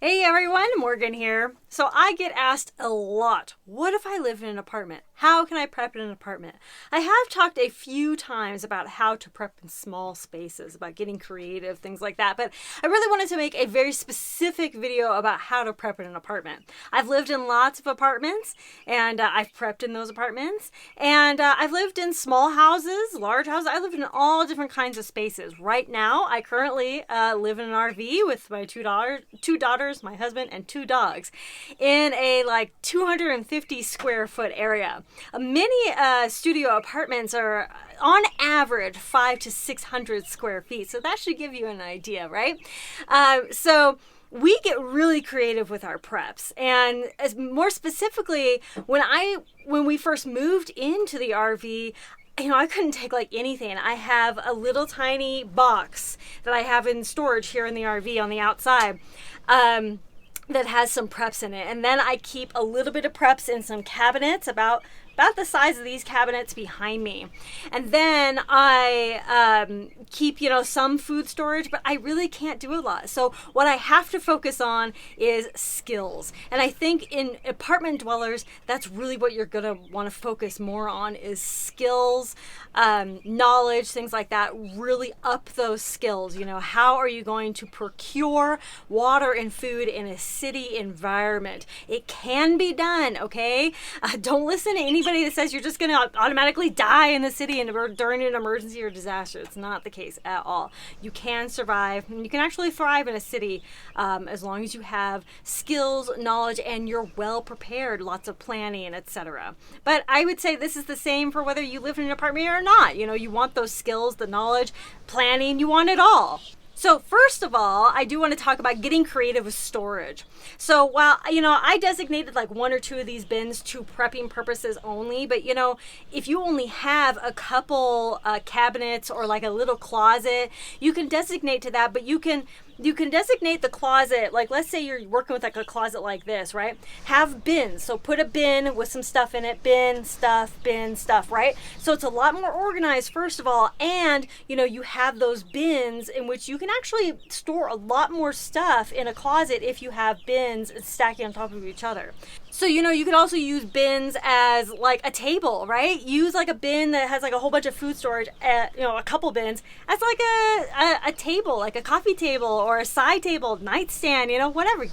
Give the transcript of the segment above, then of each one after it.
Hey everyone, Morgan here. So I get asked a lot, what if I live in an apartment? How can I prep in an apartment? I have talked a few times about how to prep in small spaces, about getting creative, things like that, but I really wanted to make a very specific video about how to prep in an apartment. I've lived in lots of apartments, and I've prepped in those apartments, and I've lived in small houses, large houses. I lived in all different kinds of spaces. Right now, I currently live in an RV with my two daughters, my husband, and two dogs in a 250 square foot area. Many studio apartments are on average 500 to 600 square feet. So that should give you an idea, right? So we get really creative with our preps, and as more specifically, when we first moved into the RV, I couldn't take anything. I have a little tiny box that I have in storage here in the RV on the outside that has some preps in it. And then I keep a little bit of preps in some cabinets about the size of these cabinets behind me. And then I keep, some food storage, but I really can't do a lot. So what I have to focus on is skills. And I think in apartment dwellers, that's really what you're going to want to focus more on is skills, knowledge, things like that. Really up those skills. How are you going to procure water and food in a city environment? It can be done, okay? Don't listen to anybody that says you're just going to automatically die in the city during an emergency or disaster. It's not the case at all. You can survive, and you can actually thrive in a city as long as you have skills, knowledge, and you're well prepared, lots of planning, etc. But I would say this is the same for whether you live in an apartment or not. You want those skills, the knowledge, planning, you want it all. So first of all, I do want to talk about getting creative with storage. So while, I designated one or two of these bins to prepping purposes only, but if you only have a couple cabinets or a little closet, you can designate to that, but you can designate the closet, let's say you're working with a closet like this, right? Have bins. So put a bin with some stuff in it, bin, stuff, right? So it's a lot more organized, first of all, and you have those bins in which you can actually store a lot more stuff in a closet if you have bins stacking on top of each other. So, you could also use bins as a table, right? Use a bin that has a whole bunch of food storage, a couple bins as a table, a coffee table or a side table, nightstand, whatever.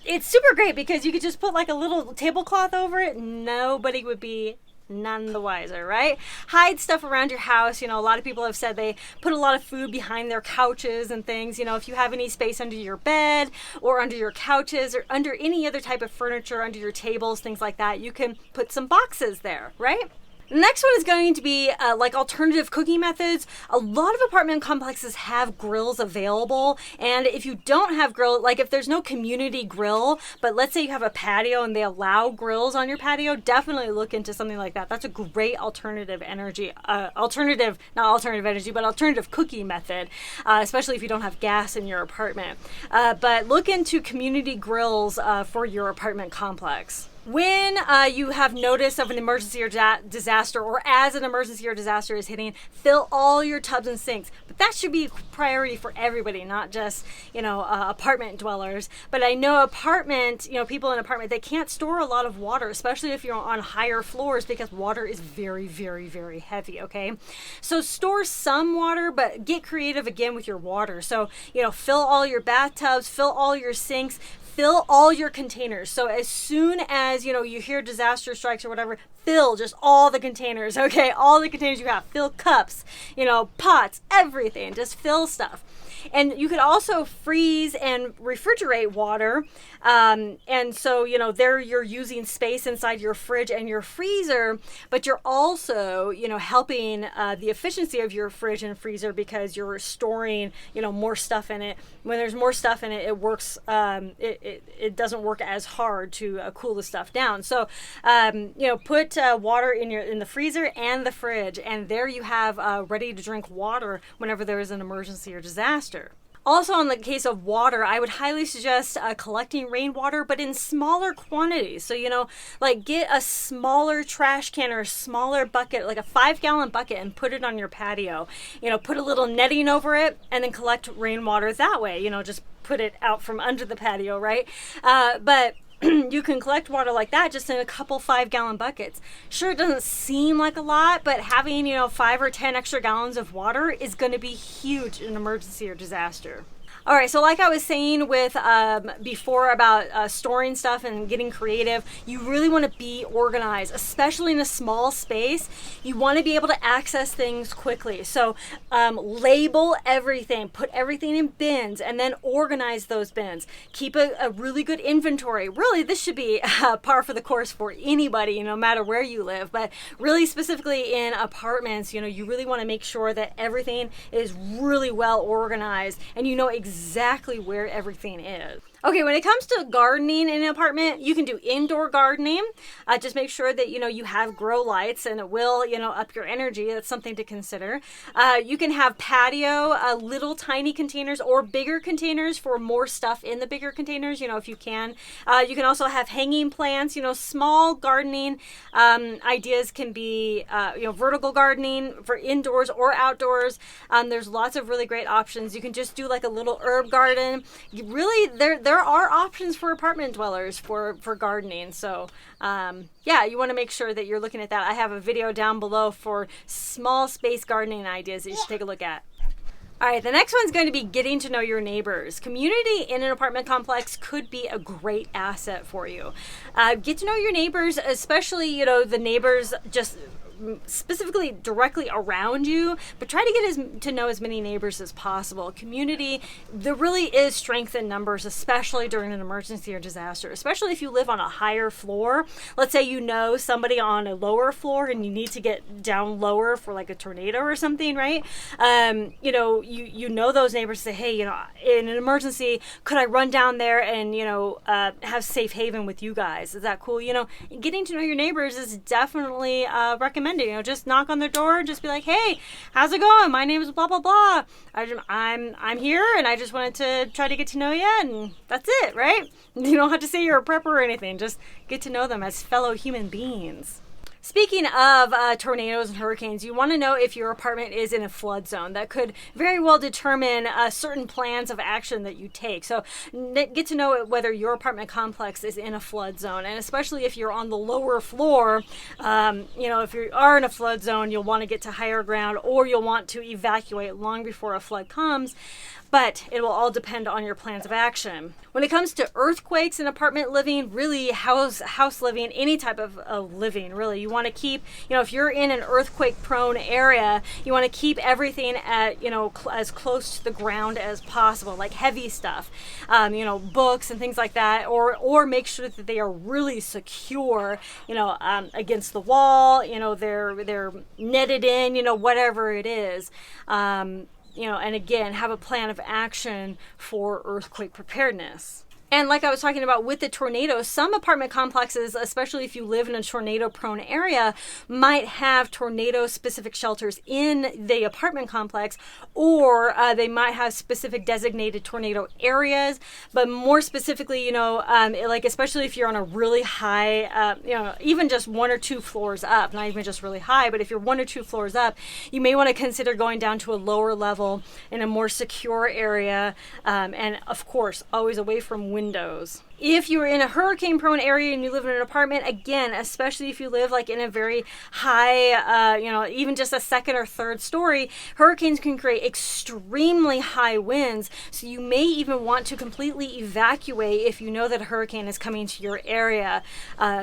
It's super great because you could just put a little tablecloth over it. Nobody would be none the wiser, right? Hide stuff around your house. A lot of people have said they put a lot of food behind their couches and things. If you have any space under your bed or under your couches or under any other type of furniture, under your tables, things like that, you can put some boxes there, right? The next one is going to be alternative cooking methods. A lot of apartment complexes have grills available, and if you don't have grill, if there's no community grill, but let's say you have a patio and they allow grills on your patio, definitely look into something like that. That's a great alternative cooking method, especially if you don't have gas in your apartment. But look into community grills for your apartment complex. When you have notice of an emergency or disaster, or as an emergency or disaster is hitting, fill all your tubs and sinks. But that should be a priority for everybody, not just, apartment dwellers. But I know people in apartment, they can't store a lot of water, especially if you're on higher floors, because water is very, very, very heavy, okay? So store some water, but get creative again with your water. So, fill all your bathtubs, fill all your sinks, fill all your containers. So as soon as, you hear disaster strikes or whatever, fill just all the containers, okay? All the containers you have. Fill cups, pots, everything. Just fill stuff. And you could also freeze and refrigerate water. And so, there you're using space inside your fridge and your freezer, but you're also, helping the efficiency of your fridge and freezer because you're storing, more stuff in it. When there's more stuff in it, it works, it doesn't work as hard to cool the stuff down. So, put water in the freezer and the fridge, and there you have ready to drink water whenever there is an emergency or disaster. Also, in the case of water, I would highly suggest collecting rainwater, but in smaller quantities. So, like get a smaller trash can or a smaller bucket, like a 5-gallon bucket, and put it on your patio. Put a little netting over it and then collect rainwater that way. Just put it out from under the patio, right? But you can collect water like that just in a couple 5-gallon buckets. Sure, it doesn't seem like a lot, but having 5 or 10 extra gallons of water is going to be huge in an emergency or disaster. All right, so like I was saying with before about storing stuff and getting creative, you really want to be organized, especially in a small space. You want to be able to access things quickly. So label everything, put everything in bins, and then organize those bins. Keep a really good inventory. Really, this should be par for the course for anybody, no matter where you live. But really specifically in apartments, you really want to make sure that everything is really well organized and you know exactly where everything is. Okay, when it comes to gardening in an apartment, you can do indoor gardening. Just make sure that, you have grow lights and it will, up your energy. That's something to consider. You can have patio, little tiny containers or bigger containers for more stuff in the bigger containers, if you can. You can also have hanging plants, small gardening ideas can be, vertical gardening for indoors or outdoors. There's lots of really great options. You can just do like a little herb garden. There are options for apartment dwellers for gardening. So you want to make sure that you're looking at that. I have a video down below for small space gardening ideas that you should take a look at. All right, the next one's going to be getting to know your neighbors. Community in an apartment complex could be a great asset for you. Get to know your neighbors, especially, the neighbors just specifically directly around you, but try to get to know as many neighbors as possible. Community, there really is strength in numbers, especially during an emergency or disaster, especially if you live on a higher floor. Let's say somebody on a lower floor and you need to get down lower for like a tornado or something, right? You know those neighbors say, hey, in an emergency, could I run down there and, have safe haven with you guys? Is that cool? Getting to know your neighbors is definitely recommended. Just knock on their door and just be like, hey, how's it going? My name is blah, blah, blah. I'm here and I just wanted to try to get to know you, and that's it, right? You don't have to say you're a prepper or anything. Just get to know them as fellow human beings. Speaking of tornadoes and hurricanes, you want to know if your apartment is in a flood zone. That could very well determine certain plans of action that you take. So get to know whether your apartment complex is in a flood zone. And especially if you're on the lower floor, if you are in a flood zone, you'll want to get to higher ground or you'll want to evacuate long before a flood comes. But it will all depend on your plans of action. When it comes to earthquakes and apartment living, really house living, any type of living, really, you want to keep, if you're in an earthquake prone area, you want to keep everything at, as close to the ground as possible, like heavy stuff, books and things like that, or make sure that they are really secure, against the wall, they're netted in, whatever it is. And again, have a plan of action for earthquake preparedness. And like I was talking about with the tornadoes, some apartment complexes, especially if you live in a tornado-prone area, might have tornado-specific shelters in the apartment complex, or they might have specific designated tornado areas. But more specifically, like especially if you're on a really high, even just 1 or 2 floors up, not even just really high, but if you're 1 or 2 floors up, you may want to consider going down to a lower level in a more secure area, and of course, always away from windows. If you're in a hurricane prone area and you live in an apartment, again, especially if you live like in a very high, even just a 2nd or 3rd story, hurricanes can create extremely high winds. So you may even want to completely evacuate if you know that a hurricane is coming to your area,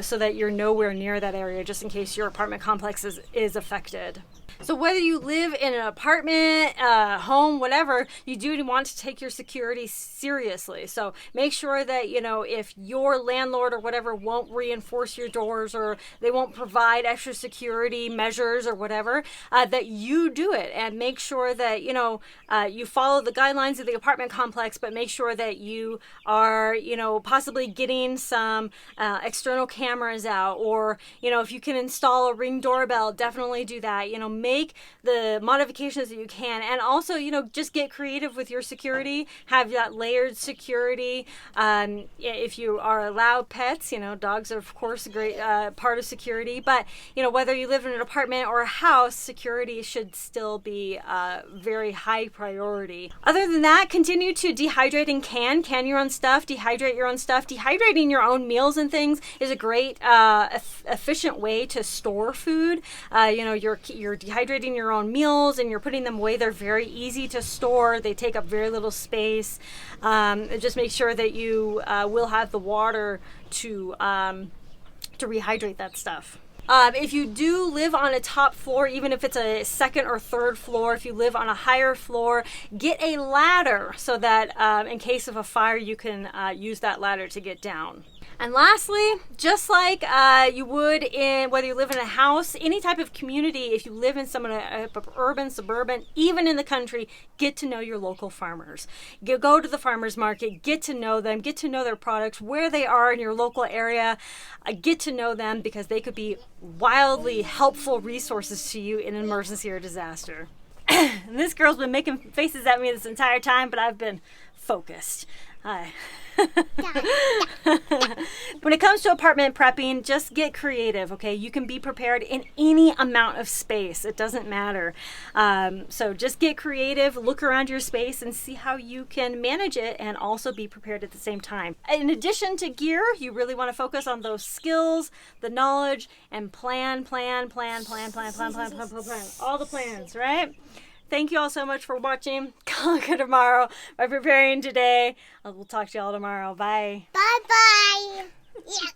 so that you're nowhere near that area, just in case your apartment complex is affected. So whether you live in an apartment, home, whatever, you do want to take your security seriously. So make sure that, if your landlord or whatever won't reinforce your doors or they won't provide extra security measures or whatever, that you do it, and make sure that, you follow the guidelines of the apartment complex, but make sure that you are, possibly getting some external cameras out, or, if you can install a Ring doorbell, definitely do that. Make make the modifications that you can. And also, just get creative with your security. Have that layered security. If you are allowed pets, dogs are, of course, a great part of security. But, whether you live in an apartment or a house, security should still be very high priority. Other than that, continue to dehydrate and can your own stuff, dehydrate your own stuff. Dehydrating your own meals and things is a great efficient way to store food. You're dehydrating your own meals and you're putting them away. They're very easy to store. They take up very little space. Just make sure that you will have the water to rehydrate that stuff. If you do live on a top floor, even if it's a second or third floor, if you live on a higher floor, get a ladder so that in case of a fire, you can use that ladder to get down. And lastly, just like you would in whether you live in a house, any type of community, if you live in urban, suburban, even in the country, get to know your local farmers. Go to the farmers market, get to know them, get to know their products, where they are in your local area. Get to know them because they could be wildly helpful resources to you in an emergency or disaster. And this girl's been making faces at me this entire time, but I've been focused. When it comes to apartment prepping, just get creative, okay? You can be prepared in any amount of space. It doesn't matter. So just get creative, look around your space and see how you can manage it and also be prepared at the same time. In addition to gear, you really want to focus on those skills, the knowledge, and plan. All the plans, right? Thank you all so much for watching. Conquer tomorrow by preparing today. We'll talk to you all tomorrow. Bye. Bye-bye. Yeah.